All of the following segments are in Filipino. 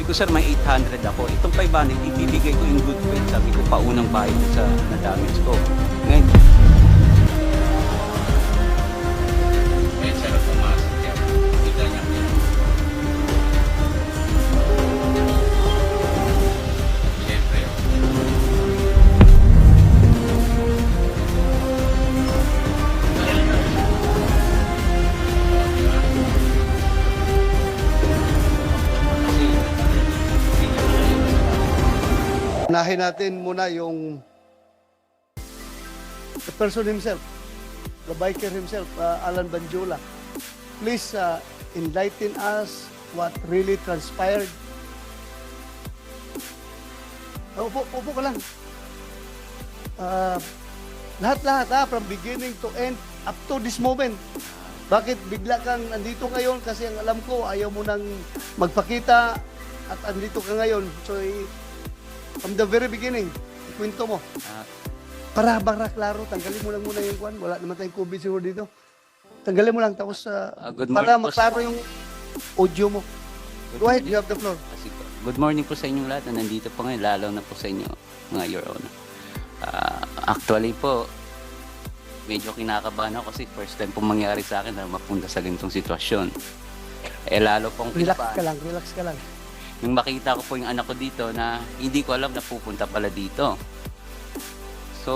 ko, sir, may 800 ako. Itong 500, ibibigay ko in good faith. Sabi ko, paunang bayad sa na-damage ko. Ngayon, sarap pumasok yan. Kita niya ko. Siyempre. Unahin natin muna yung the person himself, the biker himself, Alan Banjula. Please enlighten us what really transpired. Upo ka lang. Lahat-lahat from beginning to end up to this moment. Bakit bigla kang andito ngayon? Kasi ang alam ko, ayaw mo nang magpakita at andito ka ngayon. So, from the very beginning, ikwento mo. Para klaro, tanggalin mo lang muna yung kwan. Wala naman tayong COVID siguro dito. Tanggalin mo lang, tapos good para morning po, maklaro yung audio mo. Go ahead, you have the floor. Good morning po sa inyong lahat na nandito po ngayon, lalo na po sa inyo, mga Your Honor. Actually po, medyo kinakabahan ako kasi first time po mangyari sa akin na mapunta sa ganitong sitwasyon. Lalo pong Relax ka lang. Nung makita ko po yung anak ko dito na hindi ko alam na pupunta pala dito. So,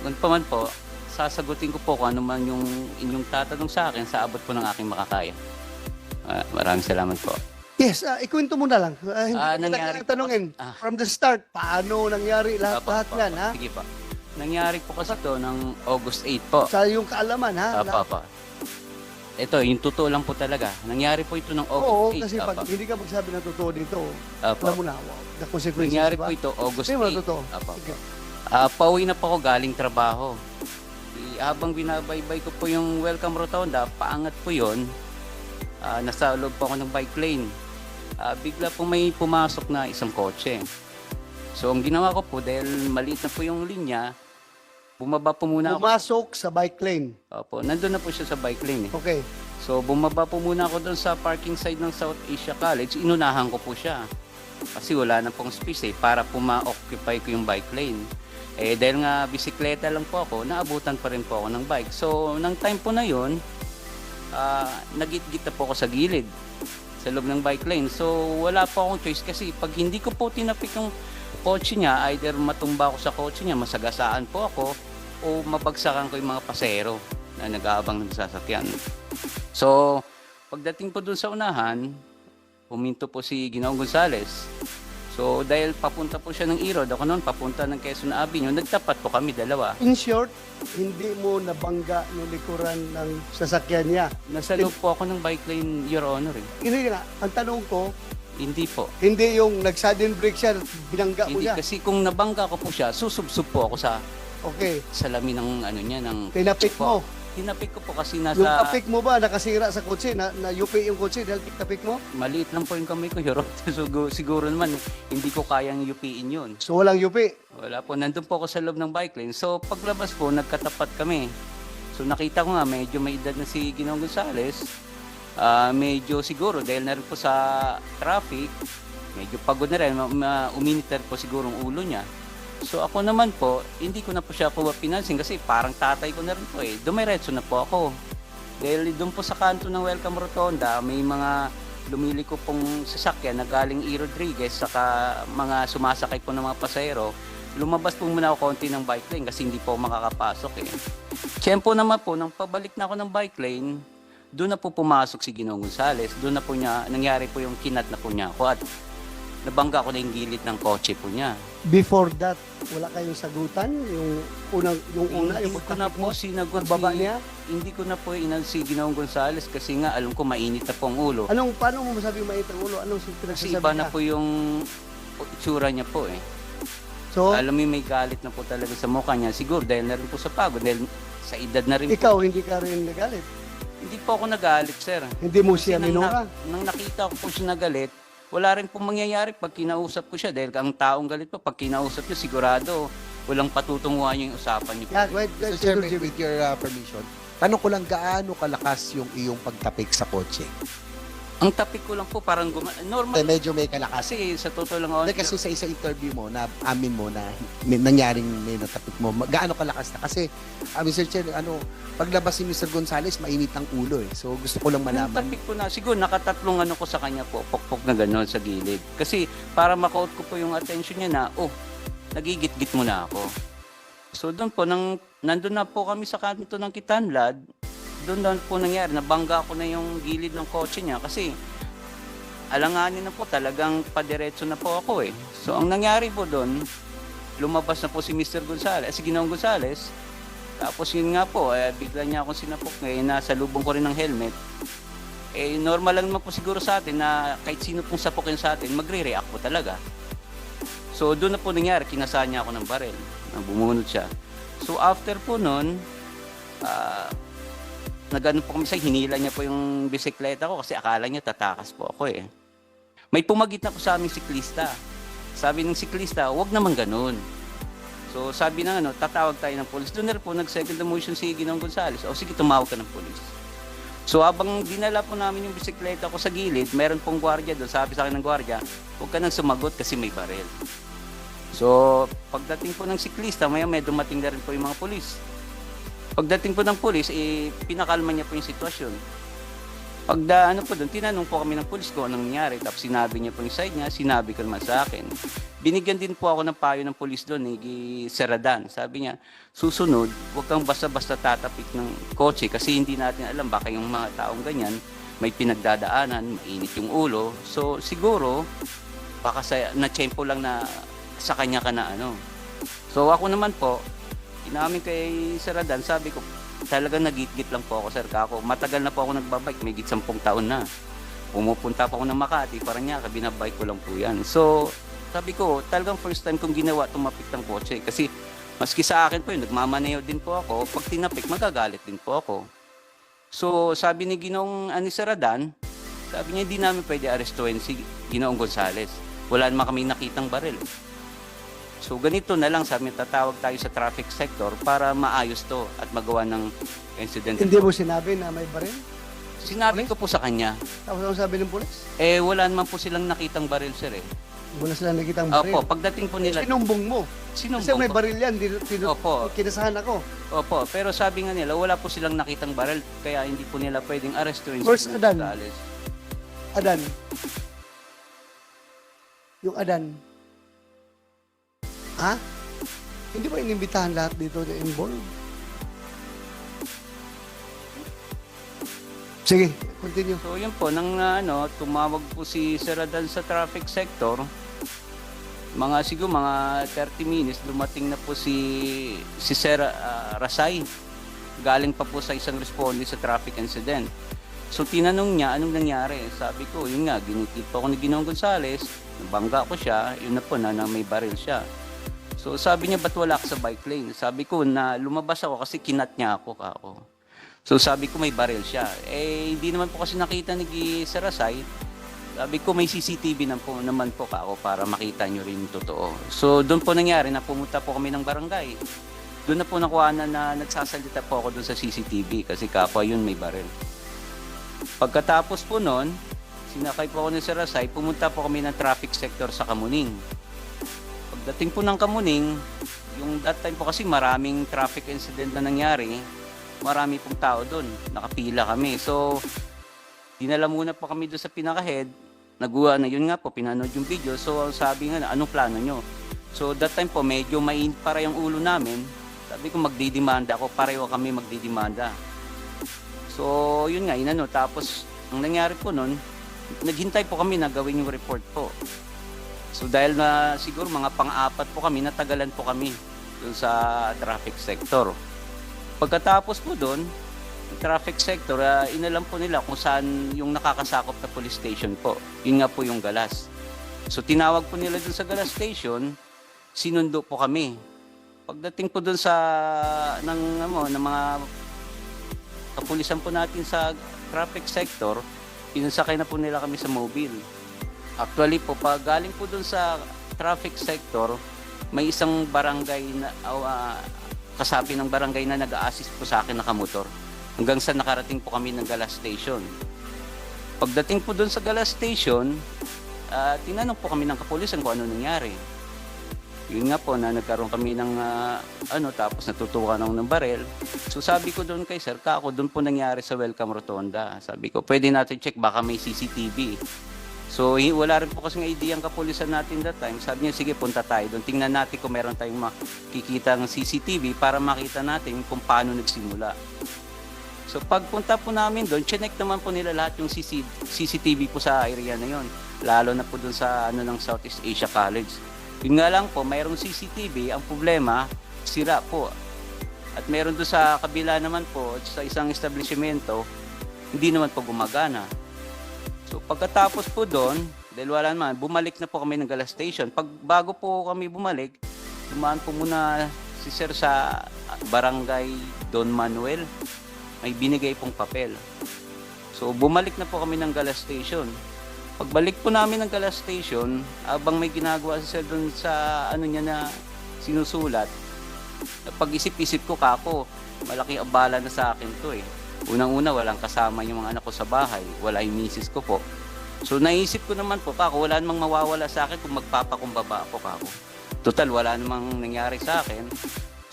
ganun pa man po, sasagutin ko po kung ano man yung inyong tatanong sa akin sa abot po ng aking makakaya. Maraming salamat po. Yes, ikwento mo na lang. Hindi nangyari kita tanungin. From the start, paano nangyari lahat yan, ha? Sige po. Nangyari po kasi to ng August 8 po. Sa yung kaalaman, ha? Apa. Ito, yung totoo lang po talaga. Nangyari po ito ng Oo, August 8. kasi pag hindi ka magsabi ng totoo dito, Apa. alam mo na, the consequences, Nangyari diba? po ito August Hindi mo 8. totoo. Apa. Sige. Pauwi na po ako galing trabaho. Habang binabaybay ko po yung Welcome Rotonda, paangat po yun. Nasa loob po ako ng bike lane. Bigla po may pumasok na isang kotse. So ang ginawa ko po, dahil maliit na po yung linya, bumaba po muna ako. Pumasok sa bike lane. Opo, nandun na po siya sa bike lane. Okay. So bumaba po muna ako doon sa parking side ng South Asia College. Inunahan ko po siya. Kasi wala na pong space para po ma-occupy ko yung bike lane. Dahil nga bisikleta lang po ako, naabutan pa rin po ako ng bike. So nang time po na yun, nagit-git na po ako sa gilid sa loob ng bike lane. So wala po akong choice kasi pag hindi ko po tinapik yung kotse niya, either matumba ako sa kotse niya, masagasaan po ako, o mabagsakan ko yung mga pasero na nag-aabang ng sasakyan. So, pagdating po dun sa unahan, huminto po si Ginoong Gonzales. So, dahil papunta po siya ng Irod, ako noon papunta ng Quezon Avenue, nagtapat po kami dalawa. In short, hindi mo nabangga ng likuran ng sasakyan niya. Nasa loob po ako ng bike lane, Your Honor. Hindi nga, ang tanong ko, Hindi po. hindi yung nag-sudden brake siya, binangga mo Hindi, niya. kasi kung nabangga ko po siya, susubsub po ako sa Okay. salamin ng ano niya, ng Tinapik mo. Tinapik ko po kasi Yung nasa tapik mo ba, nakasira sa kotse, na-yupi yung kotse dahil tapik mo? maliit lang po yung kamay ko, Your Honor. So, siguro naman, hindi ko kayang yupiin yun. So walang yupi. Wala po, nandun po ako sa loob ng bike lane. So, paglabas po, nagkatapat kami. So, nakita ko nga, medyo may edad na si Ginoong Gonzales. Medyo siguro, dahil na rin po sa traffic, medyo pagod na rin, uminit na rin po siguro ang ulo niya. So, ako naman po, hindi ko na po siya po pinansin kasi parang tatay ko na rin po eh. Dumiretso na po ako. Dahil doon po sa kanto ng Welcome Rotonda, may mga lumiliko pong sasakyan na galing E. Rodriguez, saka mga sumasakay po ng mga pasahero. Lumabas po muna ako konti ng bike lane kasi hindi po makakapasok eh. Tiyempo naman po, nang pabalik na ako ng bike lane, doon na po pumasok si Ginoong Gonzales. Doon na po niya, nangyari po yung kinat na po niya ako at nabangga ko na yung gilid ng kotse po niya. Before that, wala kayong sagutan? Yung una, yung Hindi ko na po sinagot baba niya? Hindi ko na po inal si Ginoong Gonzales kasi nga alam ko mainit na po ang ulo. Paano mo masabi mainit ang ulo? Anong Kasi pinagsasabi iba ka? na po yung itsura niya po eh. So, Alam mo may galit na po talaga sa mukha niya. Siguro dahil na rin po sa pagod, dahil sa edad na rin po. ikaw, hindi ka rin nagalit. Hindi po ako nagalit, sir. Hindi mo siya Kasi minura. nang nakita ko po siya nagalit, wala rin pong mangyayari pag kinausap ko siya. Dahil ang taong galit po, pag kinausap niyo, sigurado walang patutunguhan yung usapan niyo. Yeah, wait, Mr. Chairman, with your permission, tanong ko lang gaano kalakas yung iyong pagtapik sa kotse? Ang topic ko lang po parang normal Medyo may kalakas. kasi sa totoo lang, Hindi, kasi sa isang interview mo, na amin mo na nangyaring may natapik mo, gaano kalakas na? Kasi, Mr. Chair, paglabas ni Mr. Gonzales, mainit ang ulo eh. So, gusto ko lang yung malaman. topic ko na, siguro nakatatlong ano ko sa kanya po, pokpok na gano'n sa gilid. Kasi para makaut ko po yung attention niya na, nagigit-git mo na ako. So doon po, nandun na po kami sa kanto ng Kitanlad, doon na po nangyari, nabangga ko na yung gilid ng kotse niya kasi alanganin na po, talagang padiretso na po ako eh. So ang nangyari po doon, lumabas na po si Mr. Gonzales, si Ginoong Gonzales, tapos yun nga po, bigla niya akong sinapok ngayon, nasa lubong ko rin ng helmet. Normal lang naman po siguro sa atin na kahit sino pong sapokin sa atin, magre-react po talaga. So doon na po nangyari, kinasaan niya ako ng barel, bumunod siya. So after po noon, nagano po kami sa hinila niya po yung bisikleta ko kasi akala niya tatakas po ako eh. May pumagit na po sa aming siklista. Sabi ng siklista, wag naman ganun. So sabi na tatawag tayo ng polis. Doon na po nag-second motion si Ginoong Gonzales. O sige, tumawag ka ng polis. So habang dinala po namin yung bisikleta ko sa gilid, meron pong gwardiya doon. Sabi sa akin ng gwardiya, huwag ka nang sumagot kasi may baril. So pagdating po ng siklista, may dumating na rin po yung mga polis. Pagdating po ng polis, pinakalma niya po yung sitwasyon. Po doon, tinanong po kami ng polis kung anong nangyari. Tapos sinabi niya po yung side niya, sinabi ko naman sa akin. Binigyan din po ako ng payo ng polis doon, ni Seradan. Sabi niya, susunod, huwag kang basta-basta tatapik ng kotse kasi hindi natin alam, baka yung mga taong ganyan, may pinagdadaanan, mainit yung ulo. So siguro, baka na-tsempo lang na sa kanya ka na So ako naman po, inamin kay Seradan, sabi ko, talagang nagit-git lang po ako, sir. Kako, matagal na po ako nagbabike, may 10 taon na. Pumupunta po ako ng Makati, Paranaque, binabike ko lang po yan. So, sabi ko, talagang first time kong ginawa tumapik ng kotse. Kasi, maski sa akin po yun, nagmamaneho din po ako. Pag tinapik, magagalit din po ako. So, sabi ni Ginoong Seradan, sabi niya, hindi namin pwede arestuhin si Ginoong Gonzales. Wala naman kami nakitang baril. So ganito na lang, sabi niya, tatawag tayo sa traffic sector para maayos to at magawa ng incident. Hindi mo sinabi na may baril? Sinabi ko po sa kanya. Tapos ano sabi ng polis? Wala naman po silang nakitang baril, sir eh. Wala silang nakitang baril. Opo, pagdating po nila. Sinumbong mo. Sinumbong Kasi may ko. baril yan, Opo. kinasahan ako. Opo, pero sabi nga nila, wala po silang nakitang baril, kaya hindi po nila pwedeng arestuin Where's si Adan? Gonzales. Adan. Yung Adan. Ha? Hindi ba inimbitahan lahat dito na involved? Sige, continue. So yun po, nang tumawag po si Seradan sa traffic sector, siguro mga 30 minutes, dumating na po si Sir Rasay. Galing pa po sa isang responde sa traffic incident. So tinanong niya, anong nangyari? Sabi ko, yun nga, ginitit po ako ni Ginoong Gonzales, nabangga ko siya, yun na po na may baril siya. So sabi niya, ba't wala ka sa bike lane? Sabi ko na lumabas ako kasi kinat niya ako kako. So sabi ko may baril siya. Hindi naman po kasi nakita ni Sir Rasay. Sabi ko may CCTV naman po kako para makita nyo rin yung totoo. So doon po nangyari na pumunta po kami ng barangay. Doon na po nakuha na nagsasalita po ako doon sa CCTV kasi kapwa yun may baril. Pagkatapos po noon, sinakay po ako ni Sir Rasay, pumunta po kami ng traffic sector sa Kamuning. Pagdating po ng Kamuning, yung that time po kasi maraming traffic incident na nangyari, marami pong tao doon, nakapila kami. So, dinala muna po kami doon sa pinaka-head, nagawa na yun nga po, pinanood yung video. So, sabi nga na, anong plano nyo? So, that time po, medyo mainit para yung ulo namin. Sabi ko, magdidemanda ako, pareho kami magdidemanda. So, yun nga, tapos, ang nangyari po noon, naghintay po kami na gawin yung report po. So dahil na siguro mga pang-apat po kami, natagalan po kami doon sa traffic sector. Pagkatapos po doon, traffic sector, inalam po nila kung saan yung nakakasakop na police station po. Yun nga po yung Galas. So tinawag po nila doon sa Galas station, sinundo po kami. Pagdating po doon sa ng mga kapulisan po natin sa traffic sector, pinasakay na po nila kami sa mobile. Actually po, pag galing po dun sa traffic sector, may isang barangay na, kasabi ng barangay na nag-a-assist po sa akin nakamotor. Hanggang sa nakarating po kami ng Galas Station. Pagdating po doon sa gas station, tinanong po kami ng kapulisan kung ano nangyari. Yun nga po na nagkaroon kami ng tapos natutukan ako ng barel. So sabi ko doon kay Sir Kako, doon po nangyari sa Welcome Rotonda. Sabi ko, pwede natin check, baka may CCTV. So wala rin po kasing idea ang kapulisan natin that time. Sabi niya, sige, punta tayo doon. Tingnan natin kung meron tayong makikita ng CCTV para makita natin kung paano nagsimula. So pagpunta po namin doon, chinek naman po nila lahat yung CCTV po sa area na yon. Lalo na po doon sa ng Southeast Asia College. Yun nga lang po, mayroong CCTV, ang problema, sira po. At meron doon sa kabila naman po, sa isang establishmento, hindi naman po gumagana. So pagkatapos po doon, dahil wala naman, bumalik na po kami ng gas station. Bago po kami bumalik, dumaan po muna si Sir sa barangay Don Manuel. May binigay pong papel. So bumalik na po kami ng gas station. Pagbalik po namin ng gas station, abang may ginagawa si Sir doon sa niya na sinusulat, pag-isip-isip ko, Kako, malaki abala na sa akin to eh. Unang-una, walang kasama yung mga anak ko sa bahay, wala yung misis ko po. So naisip ko naman po, Kako, wala namang mawawala sa akin kung magpapakumbaba ako, Kako. Total, wala namang nangyari sa akin.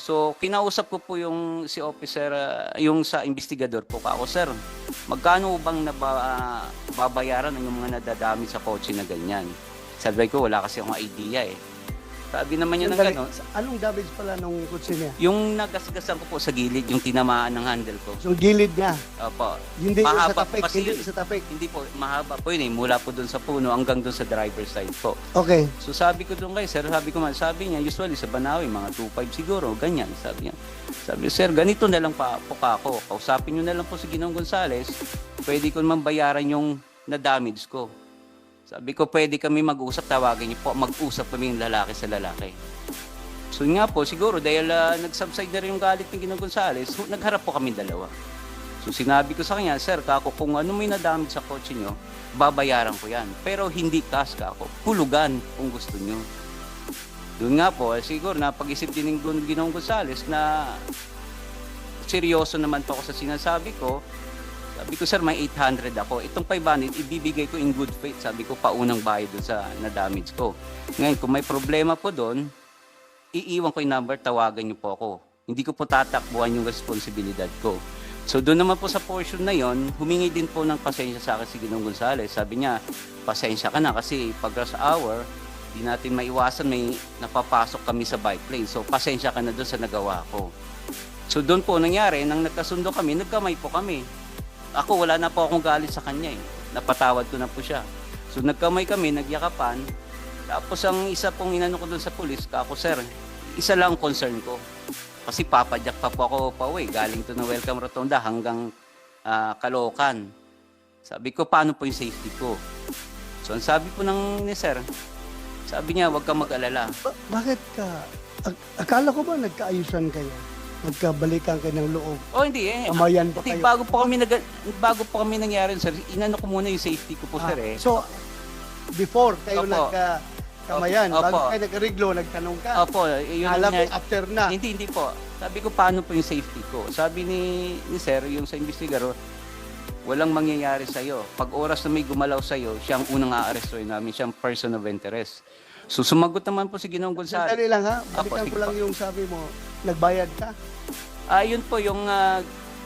So, kinausap ko po yung si officer, yung sa investigador po, Kako, Sir, magkano bang babayaran ng mga nadadami sa kotse na ganyan? Sabi ko, wala kasi akong idea eh. Sabi naman niya ng gano'n. Anong damage pala nung kotse niya? Yung nagasgasan ko po sa gilid, yung tinamaan ng handle ko. So, gilid niya. Opo. Hindi yung sa Mahaba tapik. po kasi Hindi yun. sa tapik. Hindi po, mahaba po yun eh. Mula po doon sa puno hanggang doon sa driver's side po. Okay. So sabi ko doon kay Sir, sabi niya, usually sa Banawi, mga 2.5 siguro, ganyan, sabi niya. Sabi niya, Sir, ganito na lang po ako. Kausapin niyo na lang po si Ginoong Gonzales, pwede ko naman bayaran yung na-damage ko. Sabi ko, pwede kami mag-usap, tawagin niyo po, mag-usap kami yung lalaki sa lalaki. So nga po, siguro, dahil nag-subside na rin yung galit ni Ginoong Gonzales, nagharap po kami dalawa. So sinabi ko sa kanya, Sir, Kako, kung ano may na-damage sa kotse niyo, babayaran ko yan. Pero hindi cash, Kako. Hulugan kung gusto niyo. Doon nga po, siguro napag-isip din ng Ginoong Gonzales na seryoso naman po ako sa sinasabi ko. Sabi ko, Sir, may 800 ako. Itong 500, ibibigay ko in good faith. Sabi ko, paunang bayad doon sa na-damage ko. Ngayon, kung may problema po doon, iiwan ko yung number, tawagan niyo po ako. Hindi ko po tatakbuhan yung responsibilidad ko. So doon naman po sa portion na yon, humingi din po ng pasensya sa akin si Ginoong Gonzales. Sabi niya, pasensya ka na kasi pag rush hour, di natin maiwasan, may napapasok kami sa bike lane. So pasensya ka na doon sa nagawa ko. So doon po nangyari, nang nagkasundo kami, nagkamay po kami. Ako, wala na po akong galit sa kanya eh. Napatawad ko na po siya. So nagkamay kami, nagyakapan. Tapos ang isa pong inano ko doon sa pulis, Kako, Sir, isa lang concern ko. Kasi papadyak pa po ako pauwi. Galing to ng Welcome Rotonda hanggang Caloocan. Sabi ko, paano po yung safety ko? So, ang sabi po ni Sir, sabi niya, huwag kang mag-alala. Bakit ka? Akala ko ba nagkaayusan kayo? Nagkabalikan kayo ng loob? Oh, hindi eh. Amayan pa Hindi, kayo? bago po kami nangyari, Sir, inano ko muna yung safety ko po, Sir eh. So, before kayo Opo. nagkamayan, Opo. bago kayo nagreglo, nagtanong ka. Opo, yun ang Alam ko nangyari. after na. Hindi po. Sabi ko, paano po yung safety ko? Sabi ni Sir, yung sa investigador, walang mangyayari sa'yo. Pag oras na may gumalaw sa'yo, siya ang unang aarestuin namin, siya ang person of interest. So sumagot naman po si Ginoong Gonzales. Sandali lang ha, Opo, balikan sige ko lang po. yung sabi mo, nagbayad ka?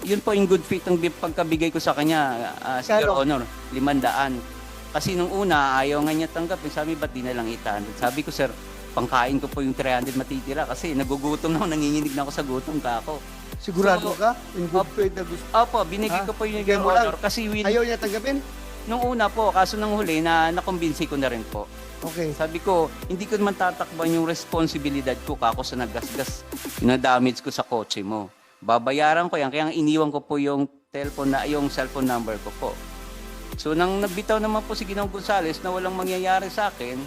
Yun po yung good faith ng pagkabigay ko sa kanya, Your Kano? Honor, 500. Kasi nung una, ayaw nga niya tanggapin. Sabi, ba't di na lang 800? Sabi ko, Sir, pangkain ko po yung 300 matitira kasi nagugutom na ako, nanginginig na ako sa gutom, Kako. Sigurado So, ka? In good faith na gusto? Opo, binigay ko po yung Bigyan Your mo lang. Honor kasi Ayaw niya tanggapin? nung una po, kaso nang huli nakumbinsi ko na rin po. Okay. Sabi ko, hindi ko naman tatakban yung responsibilidad ko, Kako, sa nagasgas, yung na-damage ko sa kotse mo. Babayaran ko yan, kaya iniwan ko po yung yung cellphone number ko po. So nang nagbitaw naman po si Ginoong Gonzales na walang mangyayari sa akin,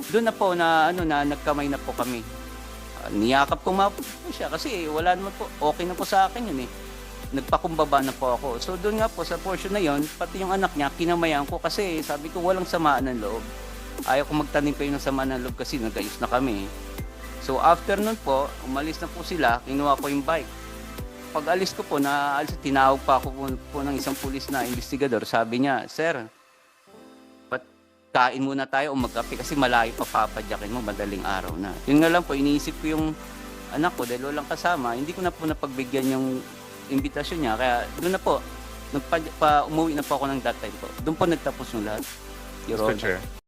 doon na po na nagkamay na po kami. Niyakap ko po siya kasi wala naman po, okay na po sa akin yun eh. Nagpakumbaba na po ako. So doon nga po sa portion na yon, pati yung anak niya, kinamayan ko kasi sabi ko walang samaan ng loob. Ayaw ko magtanim kayo ng samaan ng loob kasi nagayos na kami. So after nun po, umalis na po sila, kinuha ko yung bike. pag alis ko po, tinawag pa ako po ng isang pulis na investigador. Sabi niya, "Sir, ba't kain muna tayo o magkape kasi malayo pa papadyakin mo, madaling araw na." Yun nga lang po, iniisip ko yung anak ko dahil walang kasama, hindi ko na po napagbigyan yung imbitasyon niya. Kaya doon na po, umuwi na po ako ng that time po. Doon po nagtapos yung lahat. Your Mr. Honor. Chair,